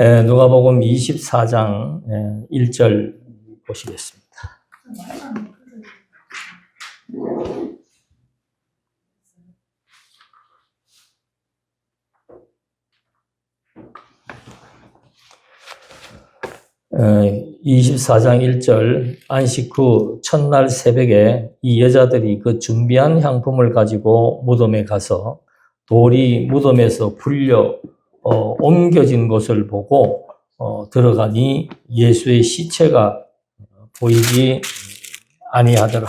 누가복음 24장 1절 보시겠습니다. 에, 24장 1절 안식 후 첫날 새벽에 이 여자들이 그 준비한 향품을 가지고 무덤에 가서 돌이 무덤에서 불려 옮겨진 것을 보고 들어가니 예수의 시체가 보이지 아니하더라.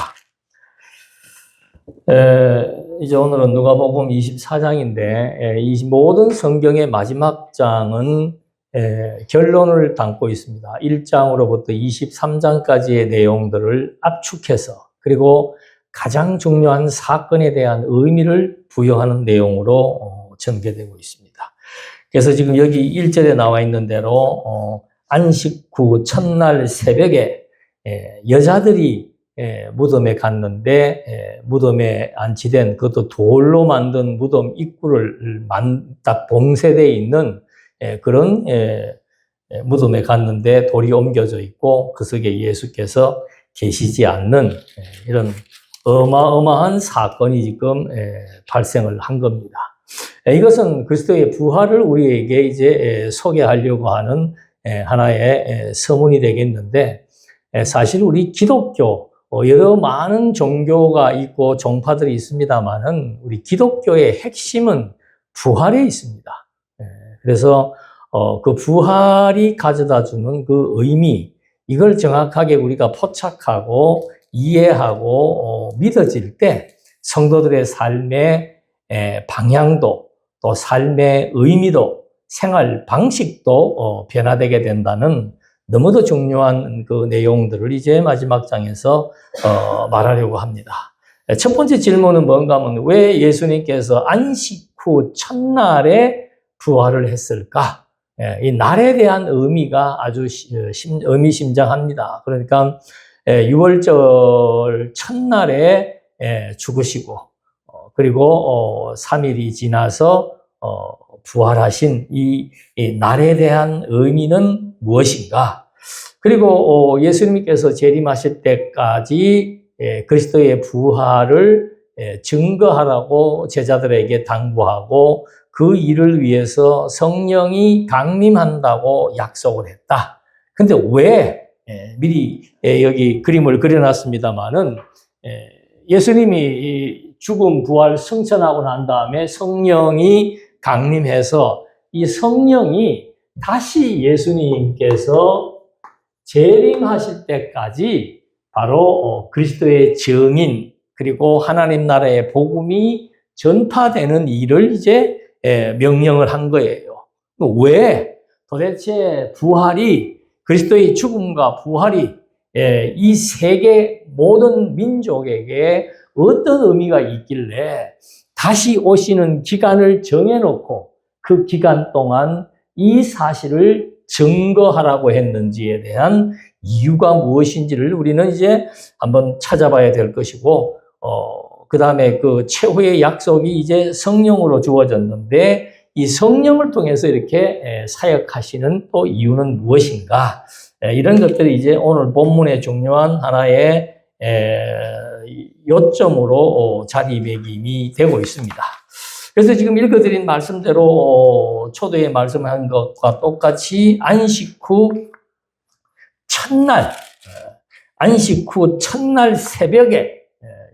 이제 오늘은 누가복음 24장인데 이 모든 성경의 마지막 장은 결론을 담고 있습니다. 1장으로부터 23장까지의 내용들을 압축해서 그리고 가장 중요한 사건에 대한 의미를 부여하는 내용으로 전개되고 있습니다. 그래서 지금 여기 1절에 나와 있는 대로 안식 후 첫날 새벽에 여자들이 무덤에 갔는데 무덤에 안치된 그것도 돌로 만든 무덤 입구를 딱 봉쇄되어 있는 그런 무덤에 갔는데 돌이 옮겨져 있고 그 속에 예수께서 계시지 않는 이런 어마어마한 사건이 지금 발생을 한 겁니다. 이것은 그리스도의 부활을 우리에게 이제 소개하려고 하는 하나의 서문이 되겠는데, 사실 우리 기독교 여러 많은 종교가 있고 종파들이 있습니다만은 우리 기독교의 핵심은 부활에 있습니다. 그래서 그 부활이 가져다주는 그 의미, 이걸 정확하게 우리가 포착하고 이해하고 믿어질 때 성도들의 삶의 방향도 또 삶의 의미도 생활 방식도 변화되게 된다는 너무도 중요한 그 내용들을 이제 마지막 장에서 말하려고 합니다. 첫 번째 질문은 뭔가 하면 왜 예수님께서 안식 후 첫날에 부활을 했을까? 이 날에 대한 의미가 아주 의미심장합니다. 그러니까 6월절 첫날에 죽으시고 그리고 3일이 지나서 부활하신 이 날에 대한 의미는 무엇인가? 그리고 예수님께서 재림하실 때까지 그리스도의 부활을 증거하라고 제자들에게 당부하고 그 일을 위해서 성령이 강림한다고 약속을 했다. 근데 왜 미리 여기 그림을 그려놨습니다만은 예수님이 죽음, 부활, 승천하고 난 다음에 성령이 강림해서 이 성령이 다시 예수님께서 재림하실 때까지 바로 그리스도의 증인 그리고 하나님 나라의 복음이 전파되는 일을 이제 명령을 한 거예요. 왜 도대체 부활이 그리스도의 죽음과 부활이 이 세계 모든 민족에게 어떤 의미가 있길래 다시 오시는 기간을 정해놓고 그 기간 동안 이 사실을 증거하라고 했는지에 대한 이유가 무엇인지를 우리는 이제 한번 찾아봐야 될 것이고, 그 다음에 그 최후의 약속이 이제 성령으로 주어졌는데 이 성령을 통해서 이렇게 사역하시는 또 이유는 무엇인가? 이런 것들이 이제 오늘 본문의 중요한 하나의 요점으로 자리매김이 되고 있습니다. 그래서 지금 읽어드린 말씀대로 초대에 말씀한 것과 똑같이 안식 후 첫날 새벽에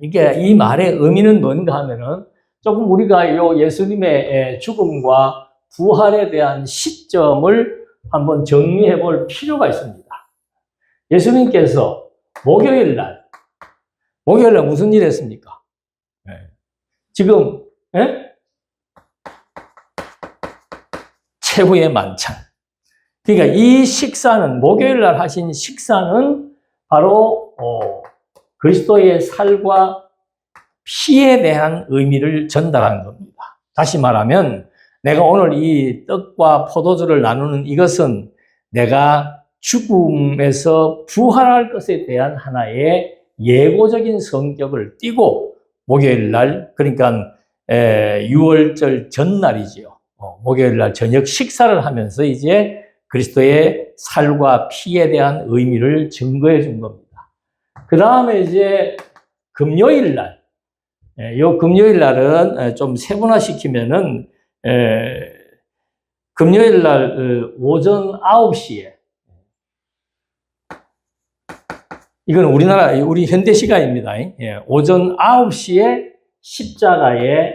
이게 이 말의 의미는 뭔가 하면은 조금 우리가 요 예수님의 죽음과 부활에 대한 시점을 한번 정리해 볼 필요가 있습니다. 예수님께서 목요일 날 무슨 일 했습니까? 지금, 최후의 만찬. 그러니까 이 식사는, 목요일 날 하신 식사는 바로, 그리스도의 살과 피에 대한 의미를 전달하는 겁니다. 다시 말하면, 내가 오늘 이 떡과 포도주를 나누는 이것은 내가 죽음에서 부활할 것에 대한 하나의 예고적인 성격을 띠고 목요일 날 그러니까 6월절 전날이지요. 목요일 날 저녁 식사를 하면서 이제 그리스도의 살과 피에 대한 의미를 증거해 준 겁니다. 그 다음에 이제 금요일 날, 요 금요일 날은 좀 세분화시키면은, 금요일 날 오전 9시에, 이건 우리 현대 시간입니다. 오전 9시에 십자가에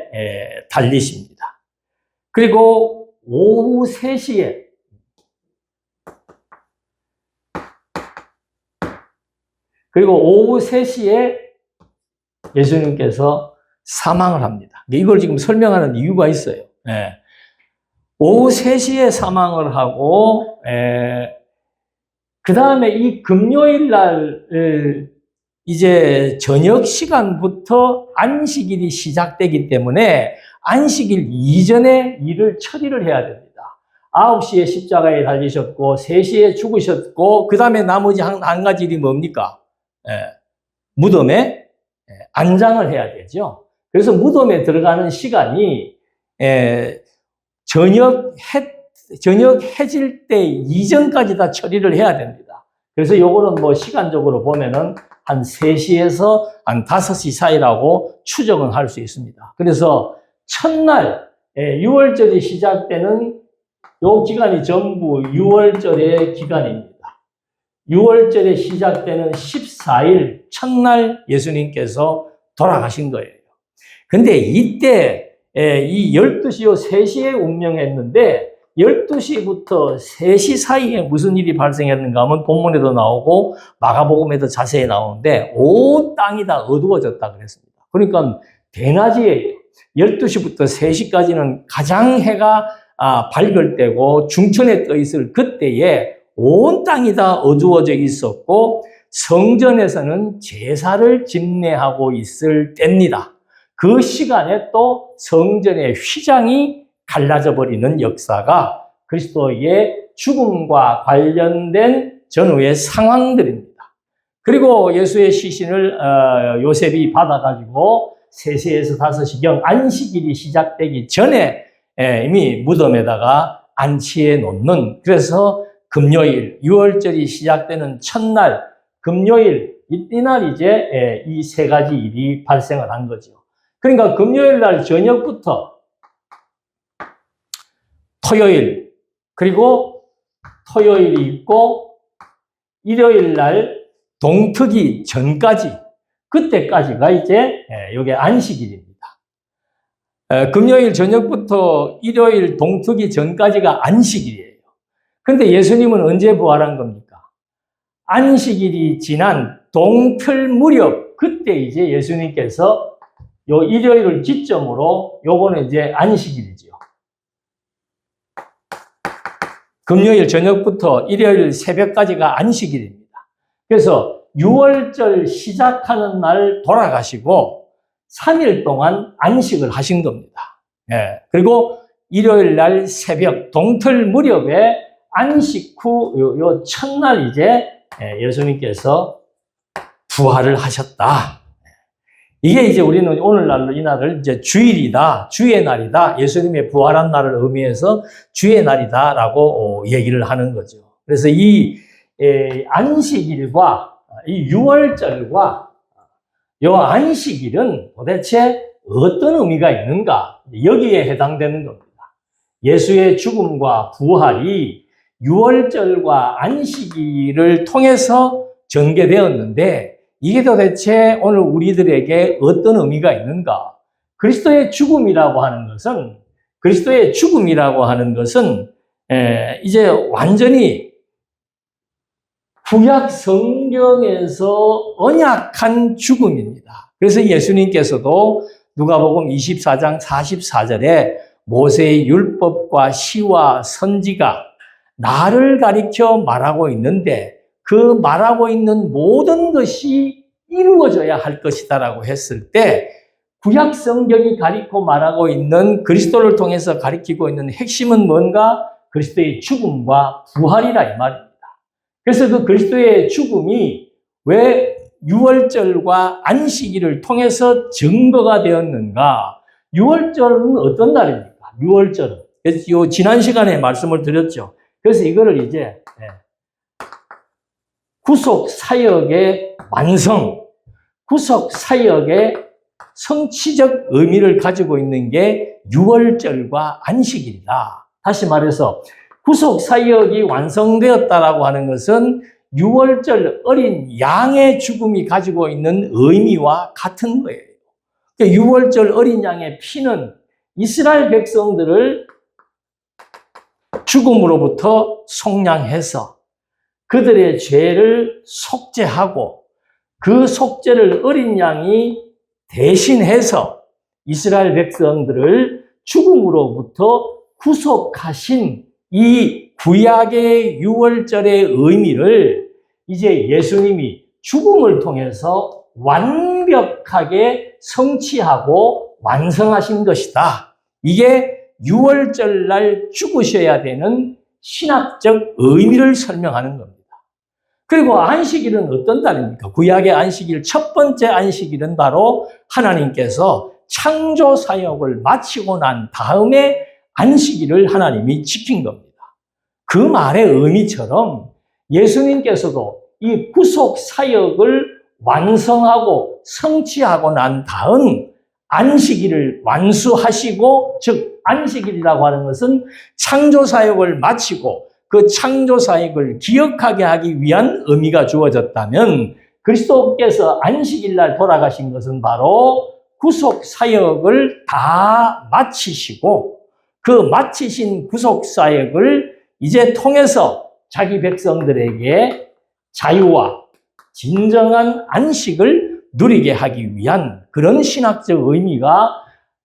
달리십니다. 그리고 오후 3시에 예수님께서 사망을 합니다. 이걸 지금 설명하는 이유가 있어요. 오후 3시에 사망을 하고, 그 다음에 이 금요일 날, 이제 저녁 시간부터 안식일이 시작되기 때문에 안식일 이전에 일을 처리를 해야 됩니다. 9시에 십자가에 달리셨고, 3시에 죽으셨고, 그 다음에 나머지 한 가지 일이 뭡니까? 무덤에 안장을 해야 되죠. 그래서 무덤에 들어가는 시간이, 저녁 해질 때 이전까지 다 처리를 해야 됩니다. 그래서 요거는 뭐 시간적으로 보면은 한 3시에서 한 5시 사이라고 추정은 할 수 있습니다. 그래서 첫날, 6월절이 시작되는 요 기간이 전부 6월절의 기간입니다. 6월절에 시작되는 14일 첫날 예수님께서 돌아가신 거예요. 근데 이때 이 12시요 3시에 운명했는데 12시부터 3시 사이에 무슨 일이 발생했는가 하면 본문에도 나오고 마가복음에도 자세히 나오는데 온 땅이 다 어두워졌다 그랬습니다. 그러니까 대낮이에요. 12시부터 3시까지는 가장 해가 밝을 때고 중천에 떠 있을 그때에 온 땅이 다 어두워져 있었고 성전에서는 제사를 집례하고 있을 때입니다. 그 시간에 또 성전의 휘장이 갈라져 버리는 역사가 그리스도의 죽음과 관련된 전후의 상황들입니다. 그리고 예수의 시신을 요셉이 받아가지고 3시에서 5시경 안식일이 시작되기 전에 이미 무덤에다가 안치해 놓는, 그래서 금요일 6월절이 시작되는 첫날 금요일 이날 이제 이 3가지 일이 발생을 한 거죠. 그러니까 금요일 날 저녁부터 토요일, 그리고 토요일이 있고 일요일 날 동트기 전까지, 그때까지가 이제 이게 안식일입니다. 금요일 저녁부터 일요일 동트기 전까지가 안식일이에요. 근데 예수님은 언제 부활한 겁니까? 안식일이 지난 동틀 무렵, 그때 이제 예수님께서 요 일요일을 기점으로 요거는 이제 안식일이죠. 금요일 저녁부터 일요일 새벽까지가 안식일입니다. 그래서 6월절 시작하는 날 돌아가시고 3일 동안 안식을 하신 겁니다. 그리고 일요일 날 새벽 동틀 무렵에 안식 후 요 첫날 이제 예수님께서 부활을 하셨다. 이게 이제 우리는 오늘날로 이 날을 이제 주일이다, 주의 날이다, 예수님의 부활한 날을 의미해서 주의 날이다라고 얘기를 하는 거죠. 그래서 이 안식일과 이 6월절과 요 안식일은 도대체 어떤 의미가 있는가? 여기에 해당되는 겁니다. 예수의 죽음과 부활이 6월절과 안식일을 통해서 전개되었는데 이게 도대체 오늘 우리들에게 어떤 의미가 있는가? 그리스도의 죽음이라고 하는 것은 이제 완전히 구약 성경에서 언약한 죽음입니다. 그래서 예수님께서도 누가복음 24장 44절에 모세의 율법과 시와 선지가 나를 가리켜 말하고 있는데 그 말하고 있는 모든 것이 이루어져야 할 것이다라고 했을 때 구약 성경이 가리켜 말하고 있는 그리스도를 통해서 가리키고 있는 핵심은 뭔가? 그리스도의 죽음과 부활이라 이 말입니다. 그래서 그 그리스도의 죽음이 왜 6월절과 안식일을 통해서 증거가 되었는가? 6월절은 어떤 날입니까? 6월절은. 그래서 지난 시간에 말씀을 드렸죠. 그래서 이거를 이제 구속 사역의 완성, 구속 사역의 성취적 의미를 가지고 있는 게 유월절과 안식일이다. 다시 말해서 구속 사역이 완성되었다라고 하는 것은 유월절 어린 양의 죽음이 가지고 있는 의미와 같은 거예요. 유월절 어린 양의 피는 이스라엘 백성들을 죽음으로부터 속량해서 그들의 죄를 속죄하고 그 속죄를 어린 양이 대신해서 이스라엘 백성들을 죽음으로부터 구속하신 이 구약의 유월절의 의미를 이제 예수님이 죽음을 통해서 완벽하게 성취하고 완성하신 것이다. 이게 유월절날 죽으셔야 되는 신학적 의미를 설명하는 겁니다. 그리고 안식일은 어떤 날입니까? 구약의 안식일, 첫 번째 안식일은 바로 하나님께서 창조 사역을 마치고 난 다음에 안식일을 하나님이 지킨 겁니다. 그 말의 의미처럼 예수님께서도 이 구속 사역을 완성하고 성취하고 난 다음 안식일을 완수하시고, 즉 안식일이라고 하는 것은 창조 사역을 마치고 그 창조 사역을 기억하게 하기 위한 의미가 주어졌다면, 그리스도께서 안식일날 돌아가신 것은 바로 구속 사역을 다 마치시고 그 마치신 구속 사역을 이제 통해서 자기 백성들에게 자유와 진정한 안식을 누리게 하기 위한 그런 신학적 의미가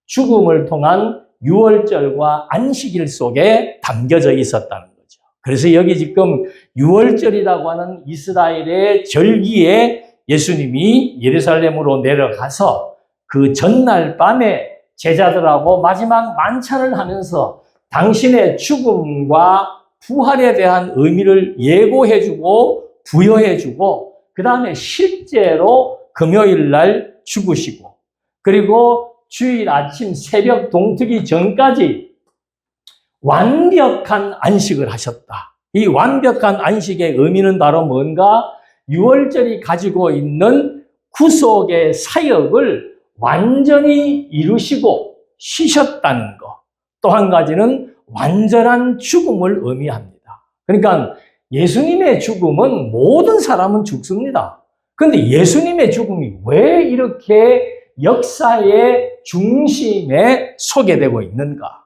죽음을 통한 유월절과 안식일 속에 담겨져 있었다는 거죠. 그래서 여기 지금 유월절이라고 하는 이스라엘의 절기에 예수님이 예루살렘으로 내려가서 그 전날 밤에 제자들하고 마지막 만찬을 하면서 당신의 죽음과 부활에 대한 의미를 예고해주고 부여해주고, 그 다음에 실제로 금요일 날 죽으시고, 그리고 주일 아침 새벽 동트기 전까지 완벽한 안식을 하셨다. 이 완벽한 안식의 의미는 바로 뭔가? 유월절이 가지고 있는 구속의 사역을 완전히 이루시고 쉬셨다는 것. 또 한 가지는 완전한 죽음을 의미합니다. 그러니까 예수님의 죽음은 모든 사람은 죽습니다. 그런데 예수님의 죽음이 왜 이렇게 역사의 중심에 소개되고 있는가?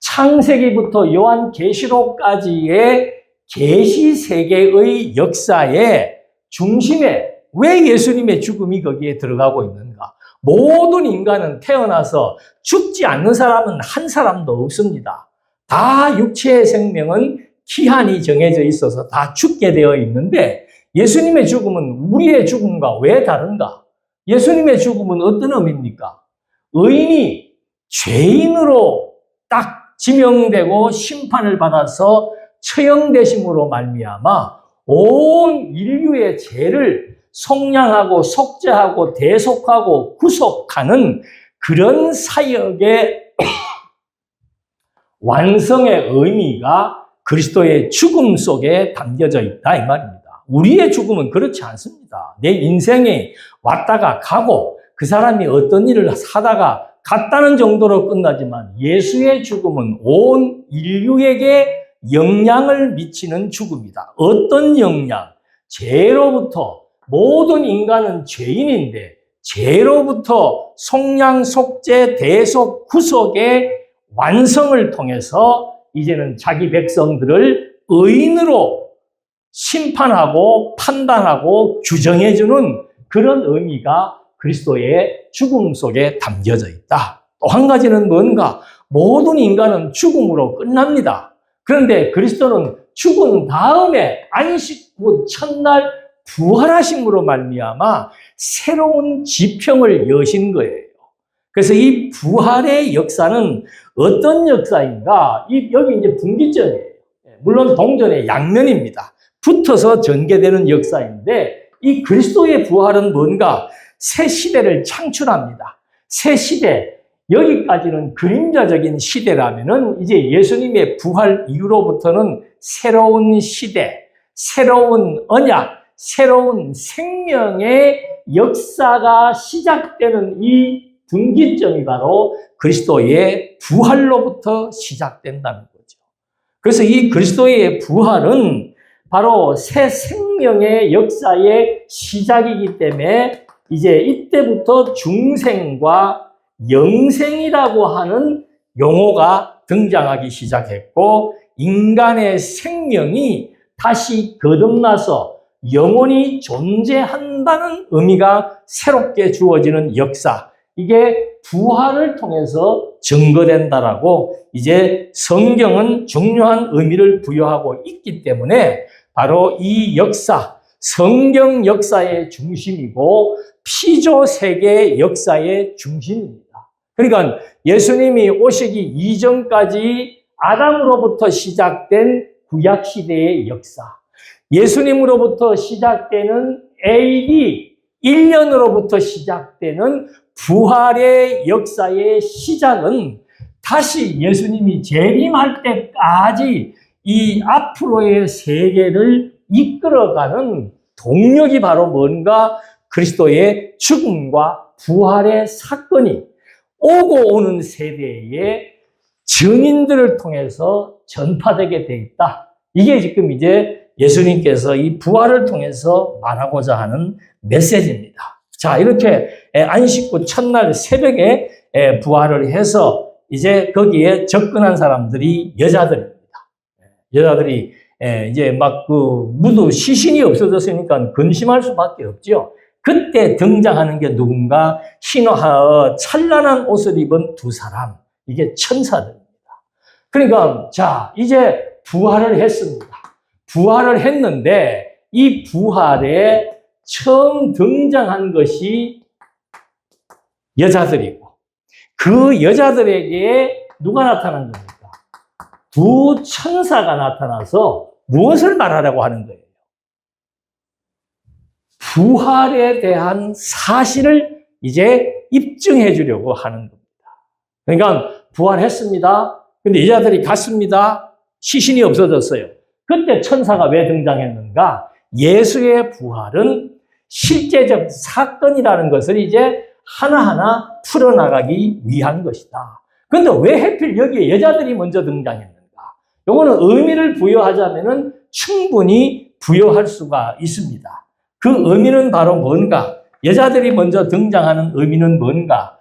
창세기부터 요한계시록까지의 계시 세계의 역사의 중심에 왜 예수님의 죽음이 거기에 들어가고 있는가? 모든 인간은 태어나서 죽지 않는 사람은 한 사람도 없습니다. 다 육체의 생명은 기한이 정해져 있어서 다 죽게 되어 있는데, 예수님의 죽음은 우리의 죽음과 왜 다른가? 예수님의 죽음은 어떤 의미입니까? 의인이 죄인으로 딱 지명되고 심판을 받아서 처형되심으로 말미암아 온 인류의 죄를 속량하고 속죄하고 대속하고 구속하는 그런 사역의 완성의 의미가 그리스도의 죽음 속에 담겨져 있다 이 말입니다. 우리의 죽음은 그렇지 않습니다. 내 인생에 왔다가 가고 그 사람이 어떤 일을 하다가 갔다는 정도로 끝나지만, 예수의 죽음은 온 인류에게 영향을 미치는 죽음이다. 어떤 영향? 죄로부터, 모든 인간은 죄인인데 죄로부터 속량, 속죄, 대속, 구속의 완성을 통해서 이제는 자기 백성들을 의인으로 심판하고 판단하고 규정해주는 그런 의미가 그리스도의 죽음 속에 담겨져 있다. 또 한 가지는 뭔가? 모든 인간은 죽음으로 끝납니다. 그런데 그리스도는 죽은 다음에 안식 후 첫날 부활하심으로 말미암아 새로운 지평을 여신 거예요. 그래서 이 부활의 역사는 어떤 역사인가? 여기 이제 분기점이에요. 물론 동전의 양면입니다. 붙어서 전개되는 역사인데, 이 그리스도의 부활은 뭔가? 새 시대를 창출합니다. 새 시대, 여기까지는 그림자적인 시대라면은 이제 예수님의 부활 이후로부터는 새로운 시대, 새로운 언약, 새로운 생명의 역사가 시작되는 이 분기점이 바로 그리스도의 부활로부터 시작된다는 거죠. 그래서 이 그리스도의 부활은 바로 새 생명의 역사의 시작이기 때문에 이제 이때부터 중생과 영생이라고 하는 용어가 등장하기 시작했고, 인간의 생명이 다시 거듭나서 영원히 존재한다는 의미가 새롭게 주어지는 역사, 이게 부활을 통해서 증거된다라고 이제 성경은 중요한 의미를 부여하고 있기 때문에 바로 이 역사, 성경 역사의 중심이고 피조 세계 역사의 중심입니다. 그러니까 예수님이 오시기 이전까지 아담으로부터 시작된 구약 시대의 역사, 예수님으로부터 시작되는 AD 1년으로부터 시작되는 부활의 역사의 시작은 다시 예수님이 재림할 때까지 이 앞으로의 세계를 이끌어가는 동력이 바로 뭔가 그리스도의 죽음과 부활의 사건이 오고 오는 세대의 증인들을 통해서 전파되게 돼 있다. 이게 지금 이제 예수님께서 이 부활을 통해서 말하고자 하는 메시지입니다. 자, 이렇게 안식구 첫날 새벽에 부활을 해서 이제 거기에 접근한 사람들이 여자들입니다. 여자들이 이제 막 무도 시신이 없어졌으니까 근심할 수밖에 없죠. 그때 등장하는 게 누군가 찬란한 옷을 입은 두 사람, 이게 천사들입니다. 그러니까 자, 이제 부활을 했습니다. 부활을 했는데 이 부활에 처음 등장한 것이 여자들이고, 그 여자들에게 누가 나타난 겁니까? 두 천사가 나타나서 무엇을 말하려고 하는 거예요? 부활에 대한 사실을 이제 입증해 주려고 하는 겁니다. 그러니까 부활했습니다. 근데 여자들이 갔습니다. 시신이 없어졌어요. 그때 천사가 왜 등장했는가? 예수의 부활은 실제적 사건이라는 것을 이제 하나하나 풀어나가기 위한 것이다. 그런데 왜 하필 여기에 여자들이 먼저 등장했는가? 요거는 의미를 부여하자면은 충분히 부여할 수가 있습니다. 그 의미는 바로 뭔가? 여자들이 먼저 등장하는 의미는 뭔가?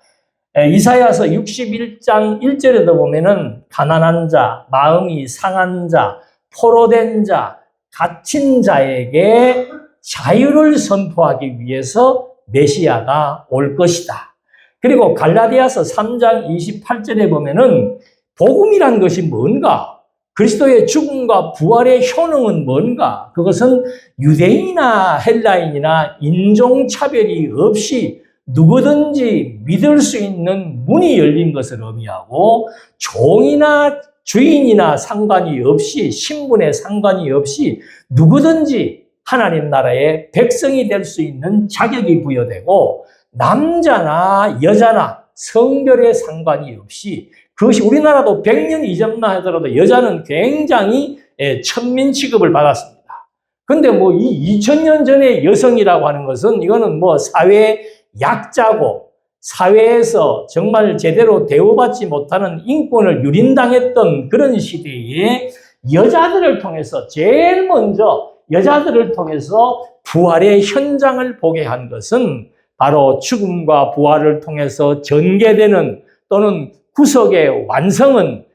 이사야서 61장 1절에도 보면은 가난한 자, 마음이 상한 자, 포로된 자, 갇힌 자에게 자유를 선포하기 위해서 메시아가 올 것이다. 그리고 갈라디아서 3장 28절에 보면은 복음이란 것이 뭔가? 그리스도의 죽음과 부활의 효능은 뭔가? 그것은 유대인이나 헬라인이나 인종차별이 없이 누구든지 믿을 수 있는 문이 열린 것을 의미하고, 종이나 주인이나 상관이 없이, 신분에 상관이 없이 누구든지 하나님 나라의 백성이 될 수 있는 자격이 부여되고, 남자나 여자나 성별에 상관이 없이, 그것이 우리나라도 100년 이전만 하더라도 여자는 굉장히 천민 취급을 받았습니다. 근데 뭐 이 2000년 전의 여성이라고 하는 것은 이거는 뭐 사회 약자고, 사회에서 정말 제대로 대우받지 못하는 인권을 유린당했던 그런 시대에 여자들을 통해서, 제일 먼저 여자들을 통해서 부활의 현장을 보게 한 것은 바로 죽음과 부활을 통해서 전개되는, 또는 구속의 완성은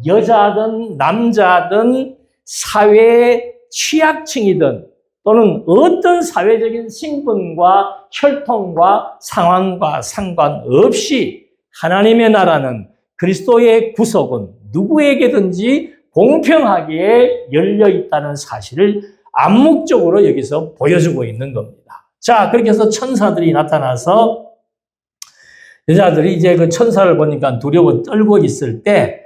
여자든 남자든 사회의 취약층이든 또는 어떤 사회적인 신분과 혈통과 상황과 상관없이 하나님의 나라는, 그리스도의 구속은 누구에게든지 공평하게 열려 있다는 사실을 암묵적으로 여기서 보여주고 있는 겁니다. 자, 그렇게 해서 천사들이 나타나서 여자들이 이제 그 천사를 보니까 두려워 떨고 있을 때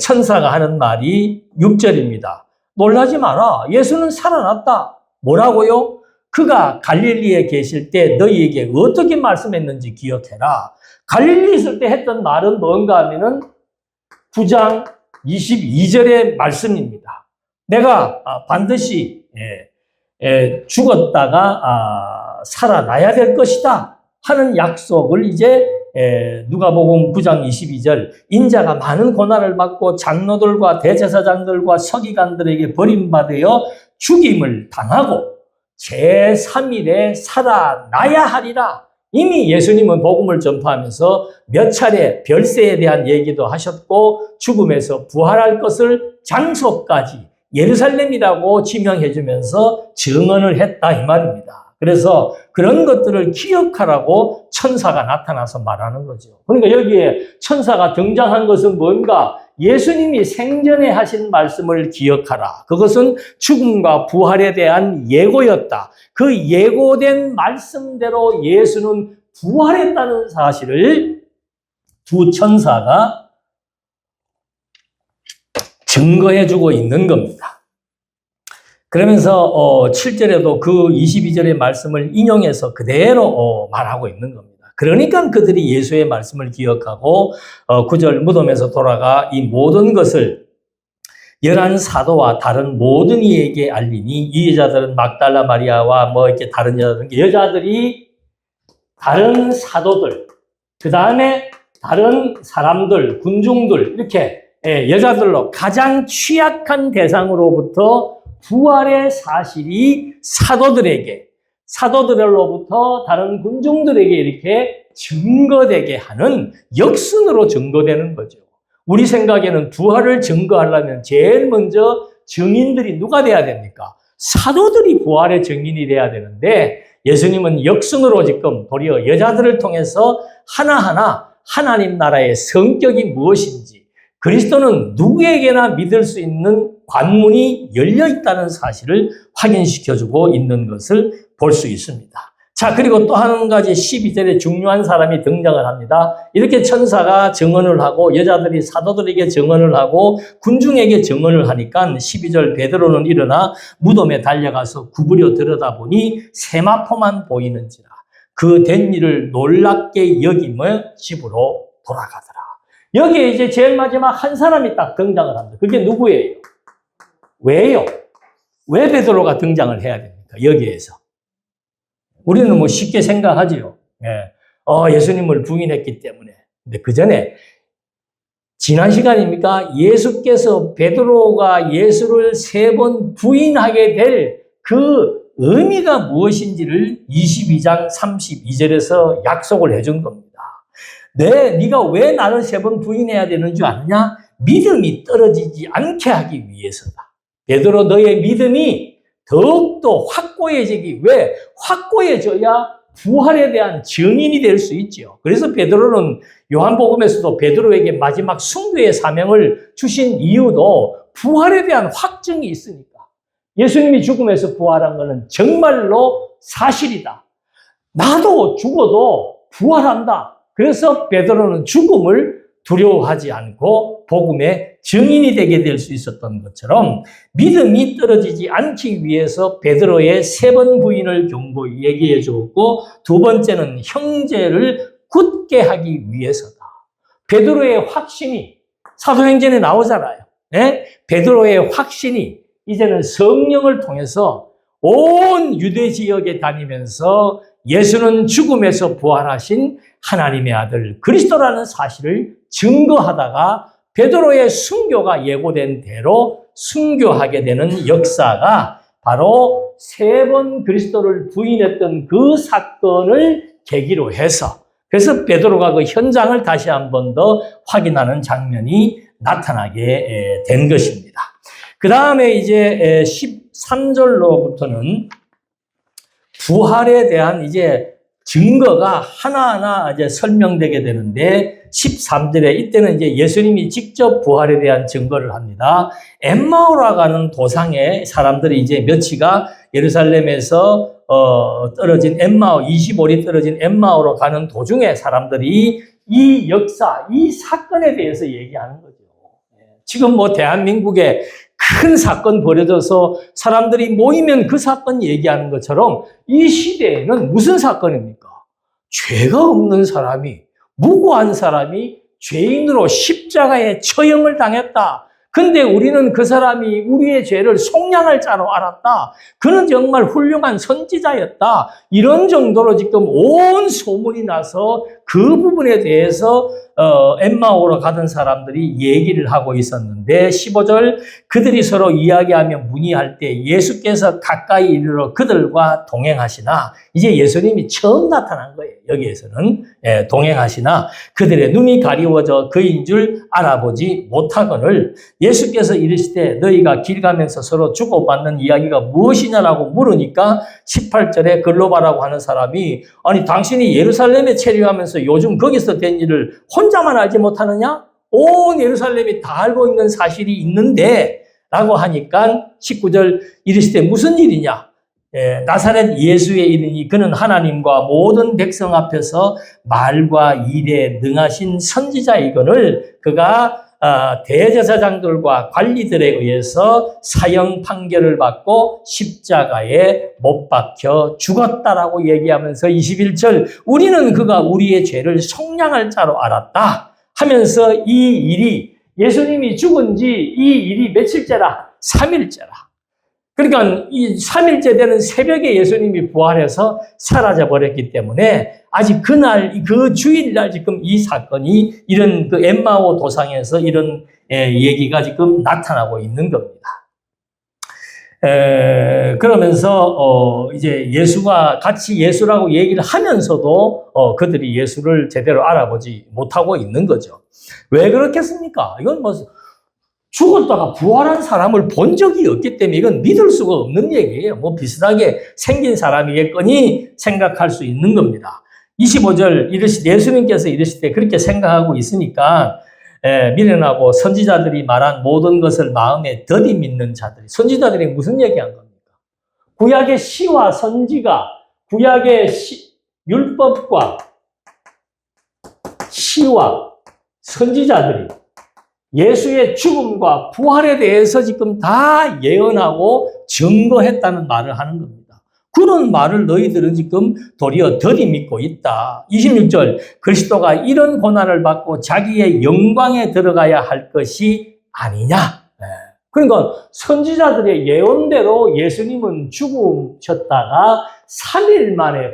천사가 하는 말이 6절입니다. 놀라지 마라. 예수는 살아났다. 뭐라고요? 그가 갈릴리에 계실 때 너희에게 어떻게 말씀했는지 기억해라. 갈릴리 있을 때 했던 말은 뭔가 하면은 9장 22절의 말씀입니다. 내가 반드시 죽었다가 살아나야 될 것이다 하는 약속을 이제 누가복음 9장 22절 인자가 많은 고난을 받고 장로들과 대제사장들과 서기관들에게 버림받아 죽임을 당하고 제3일에 살아나야 하리라. 이미 예수님은 복음을 전파하면서 몇 차례 별세에 대한 얘기도 하셨고 죽음에서 부활할 것을 장소까지 예루살렘이라고 지명해 주면서 증언을 했다 이 말입니다. 그래서 그런 것들을 기억하라고 천사가 나타나서 말하는 거죠. 그러니까 여기에 천사가 등장한 것은 뭔가 예수님이 생전에 하신 말씀을 기억하라. 그것은 죽음과 부활에 대한 예고였다. 그 예고된 말씀대로 예수는 부활했다는 사실을 두 천사가 증거해주고 있는 겁니다. 그러면서 7절에도 그 22절의 말씀을 인용해서 그대로 말하고 있는 겁니다. 그러니까 그들이 예수의 말씀을 기억하고 9절 무덤에서 돌아가 이 모든 것을 11사도와 다른 모든 이에게 알리니 이 여자들은 막달라 마리아와 이렇게 다른 여자들이 다른 사도들, 그 다음에 다른 사람들, 군중들 이렇게 여자들로 가장 취약한 대상으로부터 부활의 사실이 사도들로부터 다른 군중들에게 이렇게 증거되게 하는 역순으로 증거되는 거죠. 우리 생각에는 부활을 증거하려면 제일 먼저 증인들이 누가 돼야 됩니까? 사도들이 부활의 증인이 돼야 되는데 예수님은 역순으로 지금 도리어 여자들을 통해서 하나하나 하나님 나라의 성격이 무엇인지 그리스도는 누구에게나 믿을 수 있는 관문이 열려 있다는 사실을 확인시켜주고 있는 것을 볼 수 있습니다. 자, 그리고 또 한 가지 12절에 중요한 사람이 등장을 합니다. 이렇게 천사가 증언을 하고 여자들이 사도들에게 증언을 하고 군중에게 증언을 하니까 12절 베드로는 일어나 무덤에 달려가서 구부려 들여다보니 세마포만 보이는지라 그 된 일을 놀랍게 여기며 집으로 돌아가더라. 여기에 이제 제일 마지막 한 사람이 딱 등장을 합니다. 그게 누구예요? 왜요? 왜 베드로가 등장을 해야 됩니까? 여기에서. 우리는 쉽게 생각하지요. 예수님을 부인했기 때문에. 근데 그 전에 지난 시간입니까? 예수께서 베드로가 예수를 3번 부인하게 될 그 의미가 무엇인지를 22장 32절에서 약속을 해준 겁니다. 네가 왜 나를 3번 부인해야 되는 줄 아느냐? 믿음이 떨어지지 않게 하기 위해서다. 베드로 너의 믿음이 더욱더 확고해지기 왜? 확고해져야 부활에 대한 증인이 될 수 있죠. 그래서 베드로는 요한복음에서도 베드로에게 마지막 순교의 사명을 주신 이유도 부활에 대한 확증이 있으니까. 예수님이 죽음에서 부활한 것은 정말로 사실이다. 나도 죽어도 부활한다. 그래서 베드로는 죽음을 두려워하지 않고 복음의 증인이 되게 될 수 있었던 것처럼 믿음이 떨어지지 않기 위해서 베드로의 3번 부인을 경고히 얘기해 주었고 두 번째는 형제를 굳게 하기 위해서다. 베드로의 확신이 사도행전에 나오잖아요. 네? 베드로의 확신이 이제는 성령을 통해서 온 유대 지역에 다니면서 예수는 죽음에서 부활하신 하나님의 아들 그리스도라는 사실을 증거하다가 베드로의 순교가 예고된 대로 순교하게 되는 역사가 바로 3번 그리스도를 부인했던 그 사건을 계기로 해서 그래서 베드로가 그 현장을 다시 한 번 더 확인하는 장면이 나타나게 된 것입니다. 그 다음에 이제 13절로부터는 부활에 대한 이제 증거가 하나하나 이제 설명되게 되는데 13절에 이때는 이제 예수님이 직접 부활에 대한 증거를 합니다. 엠마오라 가는 도상에 사람들이 이제 몇이가 예루살렘에서 떨어진 엠마오 25리 떨어진 엠마오로 가는 도중에 사람들이 이 역사, 이 사건에 대해서 얘기하는 거죠. 지금 대한민국에 큰 사건 벌어져서 사람들이 모이면 그 사건 얘기하는 것처럼 이 시대에는 무슨 사건입니까? 죄가 없는 사람이, 무고한 사람이 죄인으로 십자가에 처형을 당했다. 근데 우리는 그 사람이 우리의 죄를 속량할 자로 알았다. 그는 정말 훌륭한 선지자였다. 이런 정도로 지금 온 소문이 나서 그 부분에 대해서 엠마오로 가던 사람들이 얘기를 하고 있었는데 15절 그들이 서로 이야기하며 문의할 때 예수께서 가까이 이르러 그들과 동행하시나 이제 예수님이 처음 나타난 거예요. 여기에서는 동행하시나 그들의 눈이 가리워져 그인 줄 알아보지 못하거늘 예수께서 이르시되 너희가 길 가면서 서로 주고받는 이야기가 무엇이냐라고 물으니까 18절에 글로바라고 하는 사람이 아니 당신이 예루살렘에 체류하면서 요즘 거기서 된 일을 혼자만 알지 못하느냐? 온 예루살렘이 다 알고 있는 사실이 있는데 라고 하니까 19절 이르시되 무슨 일이냐? 나사렛 예수의 이르니 그는 하나님과 모든 백성 앞에서 말과 일에 능하신 선지자이거늘 그가 대제사장들과 관리들에 의해서 사형 판결을 받고 십자가에 못 박혀 죽었다라고 얘기하면서 21절 우리는 그가 우리의 죄를 속량할 자로 알았다 하면서 이 일이 예수님이 죽은 지 이 일이 며칠째라? 3일째라. 그러니까 이 3일째 되는 새벽에 예수님이 부활해서 사라져 버렸기 때문에 아직 그날 그 주일날 지금 이 사건이 이런 그 엠마오 도상에서 이런 얘기가 지금 나타나고 있는 겁니다. 그러면서 이제 예수가 같이 예수라고 얘기를 하면서도 그들이 예수를 제대로 알아보지 못하고 있는 거죠. 왜 그렇겠습니까? 이건 뭐 죽었다가 부활한 사람을 본 적이 없기 때문에 이건 믿을 수가 없는 얘기예요. 뭐 비슷하게 생긴 사람이겠거니 생각할 수 있는 겁니다. 25절 예수님께서 이르시되 그렇게 생각하고 있으니까 미련하고 선지자들이 말한 모든 것을 마음에 더디 믿는 자들이 선지자들이 무슨 얘기한 겁니까? 구약의 시와 선지가 구약의 율법과 시와 선지자들이 예수의 죽음과 부활에 대해서 지금 다 예언하고 증거했다는 말을 하는 겁니다. 그런 말을 너희들은 지금 도리어 더디 믿고 있다. 26절 그리스도가 이런 고난을 받고 자기의 영광에 들어가야 할 것이 아니냐. 그러니까 선지자들의 예언대로 예수님은 죽으셨다가 3일 만에